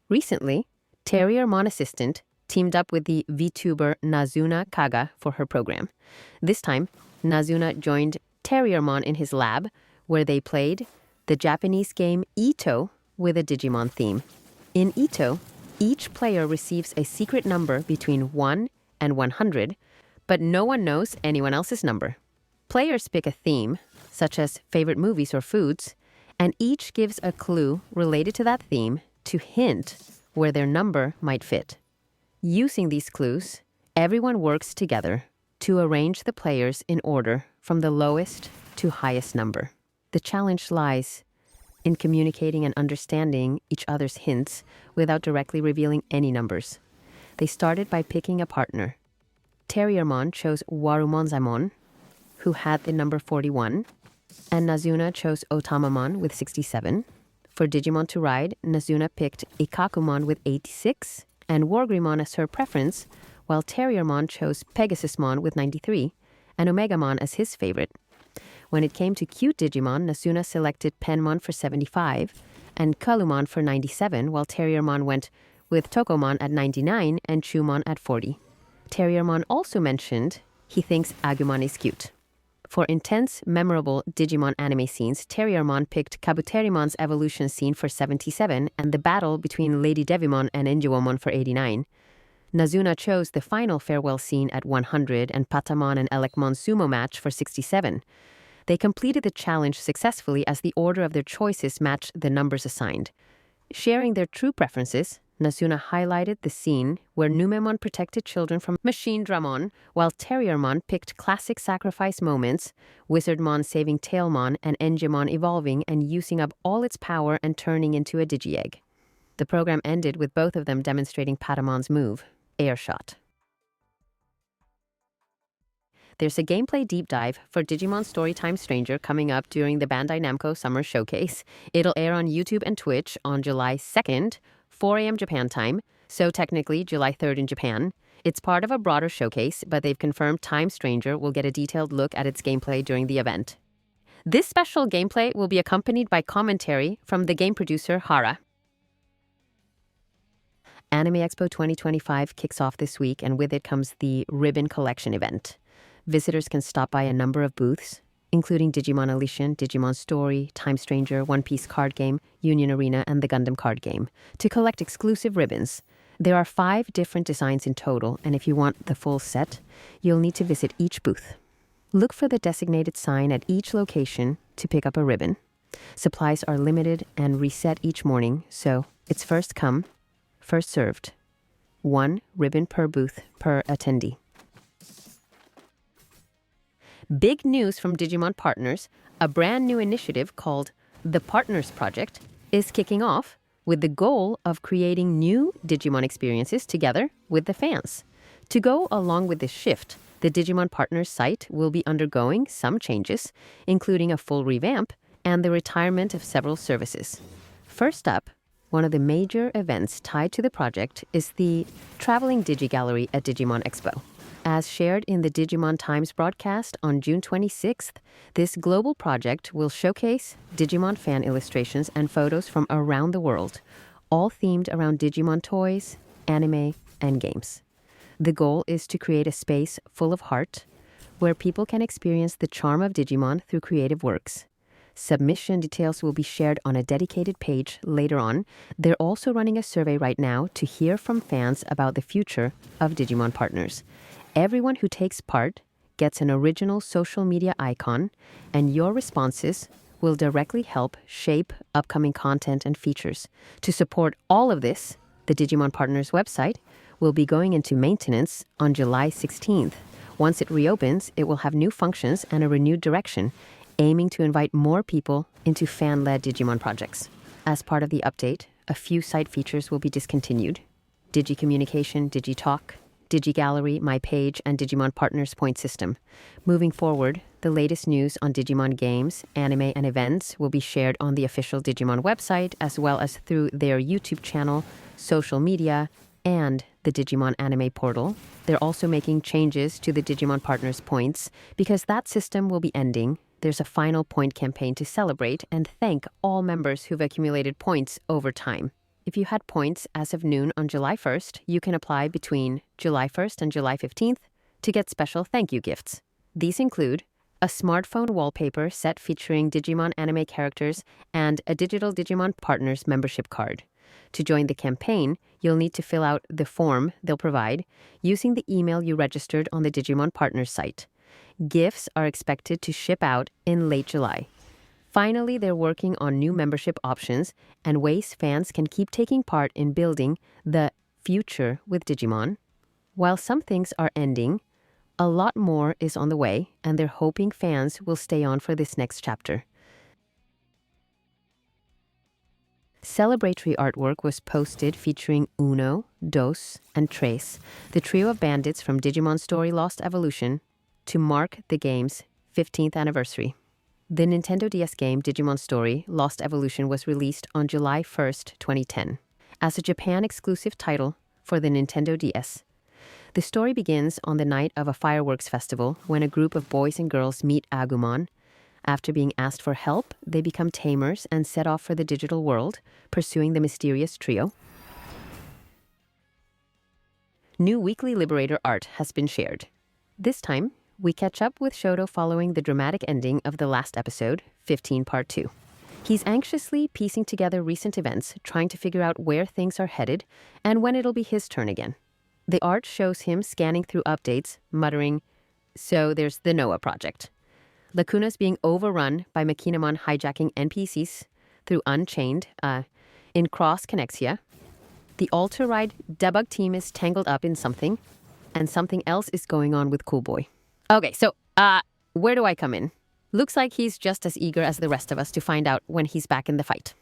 Recently, Terriermon Assistant teamed up with the VTuber Nazuna Kaga for her program. This time, Nazuna joined Terriermon in his lab, where they played the Japanese game Ito with a Digimon theme. In Ito, each player receives a secret number between 1 and 100, but no one knows anyone else's number. Players pick a theme, such as favorite movies or foods, and each gives a clue related to that theme to hint where their number might fit. Using these clues, everyone works together to arrange the players in order from the lowest to highest number. The challenge lies in communicating and understanding each other's hints without directly revealing any numbers. They started by picking a partner. Terriermon chose Warumonzaimon, who had the number 41, and Nazuna chose Otamamon with 67. For Digimon to ride, Nazuna picked Ikakumon with 86 and Wargreymon as her preference, while Terriermon chose Pegasusmon with 93 and Omegamon as his favorite. When it came to cute Digimon, Nazuna selected Penmon for 75 and Kalumon for 97, while Terriermon went with Tokomon at 99 and Chumon at 40. Terriermon also mentioned he thinks Agumon is cute. For intense, memorable Digimon anime scenes, Terriermon picked Kabuterimon's evolution scene for 77 and the battle between Lady Devimon and Enjouwomon for 89. Nazuna chose the final farewell scene at 100 and Patamon and Elecmon's sumo match for 67. They completed the challenge successfully as the order of their choices matched the numbers assigned. Sharing their true preferences, Nazuna highlighted the scene where Numemon protected children from Machine Dramon, while Terriermon picked classic sacrifice moments, Wizardmon saving Tailmon and Enjimon evolving and using up all its power and turning into a Digi-Egg. The program ended with both of them demonstrating Patamon's move, Air Shot. There's a gameplay deep dive for Digimon Storytime Stranger coming up during the Bandai Namco Summer Showcase. It'll air on YouTube and Twitch on July 2nd, 4 a.m. Japan time, so technically July 3rd in Japan. It's part of a broader showcase, but they've confirmed Time Stranger will get a detailed look at its gameplay during the event. This special gameplay will be accompanied by commentary from the game producer Hara. Anime Expo 2025 kicks off this week, and with it comes the Ribbon Collection event. Visitors can stop by a number of booths, including Digimon Elysian, Digimon Story, Time Stranger, One Piece card game, Union Arena, and the Gundam card game, to collect exclusive ribbons. There are 5 different designs in total, and if you want the full set, you'll need to visit each booth. Look for the designated sign at each location to pick up a ribbon. Supplies are limited and reset each morning, so it's first come, first served. 1 ribbon per booth per attendee. Big news from Digimon Partners, a brand new initiative called the Partners Project is kicking off with the goal of creating new Digimon experiences together with the fans. To go along with this shift, the Digimon Partners site will be undergoing some changes, including a full revamp and the retirement of several services. First up, one of the major events tied to the project is the Traveling Digi Gallery at Digimon Expo. As shared in the Digimon Times broadcast on June 26th, this global project will showcase Digimon fan illustrations and photos from around the world, all themed around Digimon toys, anime, and games. The goal is to create a space full of heart, where people can experience the charm of Digimon through creative works. Submission details will be shared on a dedicated page later on. They're also running a survey right now to hear from fans about the future of Digimon Partners. Everyone who takes part gets an original social media icon, and your responses will directly help shape upcoming content and features. To support all of this, the Digimon Partners website will be going into maintenance on July 16th. Once it reopens, it will have new functions and a renewed direction, aiming to invite more people into fan-led Digimon projects. As part of the update, a few site features will be discontinued. Digi-Communication, Digi-Talk, Digi-Gallery, My Page, and Digimon Partners Point System. Moving forward, the latest news on Digimon games, anime, and events will be shared on the official Digimon website, as well as through their YouTube channel, social media, and the Digimon anime portal. They're also making changes to the Digimon Partners points. Because that system will be ending, there's a final point campaign to celebrate and thank all members who've accumulated points over time. if you had points as of noon on July 1st, you can apply between July 1st and July 15th to get special thank you gifts. These include a smartphone wallpaper set featuring Digimon anime characters and a digital Digimon Partners membership card. To join the campaign, you'll need to fill out the form they'll provide using the email you registered on the Digimon Partners site. Gifts are expected to ship out in late July. Finally, they're working on new membership options and ways fans can keep taking part in building the future with Digimon. While some things are ending, a lot more is on the way, and they're hoping fans will stay on for this next chapter. Celebratory artwork was posted featuring Uno, Dos, and Tres, the trio of bandits from Digimon Story Lost Evolution, to mark the game's 15th anniversary. The Nintendo DS game Digimon Story Lost Evolution was released on July 1st, 2010, as a Japan-exclusive title for the Nintendo DS. The story begins on the night of a fireworks festival when a group of boys and girls meet Agumon. After being asked for help, they become tamers and set off for the digital world, pursuing the mysterious trio. New weekly Liberator art has been shared. This time, we catch up with Shoto following the dramatic ending of the last episode, 15 Part 2. He's anxiously piecing together recent events, trying to figure out where things are headed and when it'll be his turn again. The art shows him scanning through updates, muttering, "So there's the Noah project." Lacuna's being overrun by Machinamon hijacking NPCs through Unchained in Cross Connexia. The Alter Ride debug team is tangled up in something, and something else is going on with Cool Boy. Okay, so where do I come in? Looks like he's just as eager as the rest of us to find out when he's back in the fight.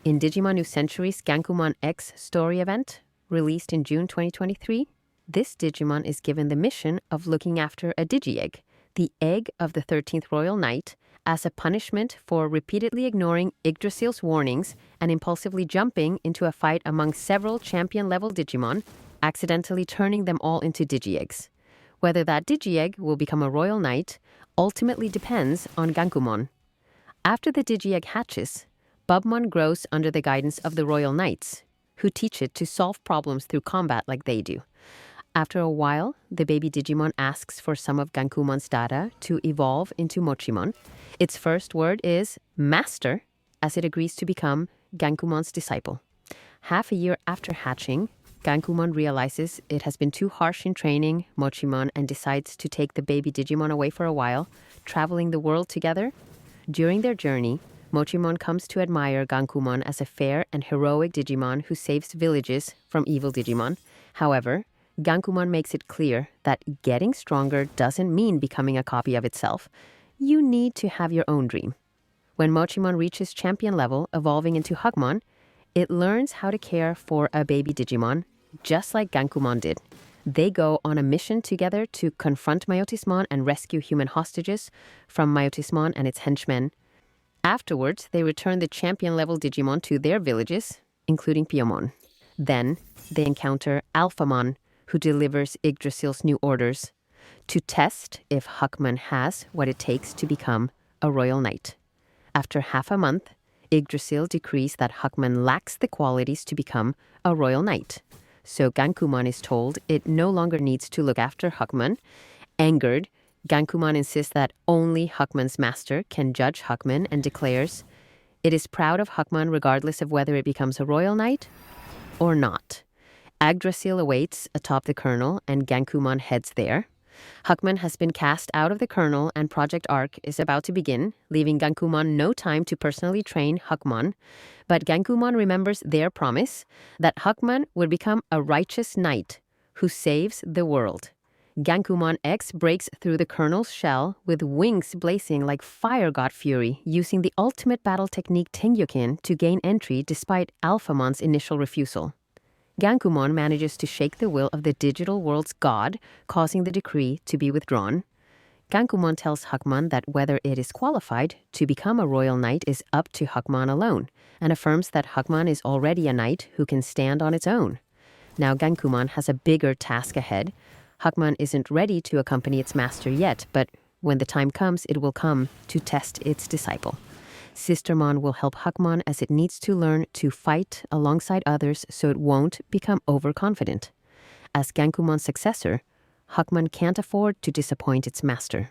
In Digimon New Century's Gankoomon X story event, released in June 2023, this Digimon is given the mission of looking after a Digi-Egg, the egg of the 13th Royal Knight, as a punishment for repeatedly ignoring Yggdrasil's warnings and impulsively jumping into a fight among several champion-level Digimon, accidentally turning them all into Digi-Eggs. Whether that Digi-Egg will become a Royal Knight ultimately depends on Gankoomon. After the Digi-Egg hatches, Bubmon grows under the guidance of the Royal Knights, who teach it to solve problems through combat like they do. After a while, the baby Digimon asks for some of Gankoomon's data to evolve into Mochimon. Its first word is Master, as it agrees to become Gankoomon's disciple. Half a year after hatching, Gankoomon realizes it has been too harsh in training Mochimon and decides to take the baby Digimon away for a while, traveling the world together. During their journey, Mochimon comes to admire Gankoomon as a fair and heroic Digimon who saves villages from evil Digimon. However, Gankoomon makes it clear that getting stronger doesn't mean becoming a copy of itself. You need to have your own dream. When Mochimon reaches champion level, evolving into Hugmon, it learns how to care for a baby Digimon, just like Gankoomon did. They go on a mission together to confront Myotismon and rescue human hostages from Myotismon and its henchmen. Afterwards, they return the champion-level Digimon to their villages, including Piomon. Then, they encounter Alphamon, who delivers Yggdrasil's new orders, to test if Huckman has what it takes to become a Royal Knight. After half a month, Yggdrasil decrees that Huckman lacks the qualities to become a Royal Knight. So Gankoomon is told it no longer needs to look after Huckman. Angered, Gankoomon insists that only Huckman's master can judge Huckman and declares it is proud of Huckman regardless of whether it becomes a Royal Knight or not. Yggdrasil awaits atop the kernel and Gankoomon heads there. Huckman has been cast out of the kernel and Project Arc is about to begin, leaving Gankoomon no time to personally train Huckmon. But Gankoomon remembers their promise that Huckman would become a righteous knight who saves the world. Gankoomon X breaks through the kernel's shell with wings blazing like fire god fury, using the ultimate battle technique Tengyukin to gain entry despite Alphamon's initial refusal. Gankoomon manages to shake the will of the digital world's god, causing the decree to be withdrawn. Gankoomon tells Huckmon that whether it is qualified to become a Royal Knight is up to Huckmon alone, and affirms that Huckmon is already a knight who can stand on its own. Now Gankoomon has a bigger task ahead. Huckmon isn't ready to accompany its master yet, but when the time comes, it will come to test its disciple. Sistermon will help Huckmon as it needs to learn to fight alongside others so it won't become overconfident. As Gankumon's successor, Huckmon can't afford to disappoint its master.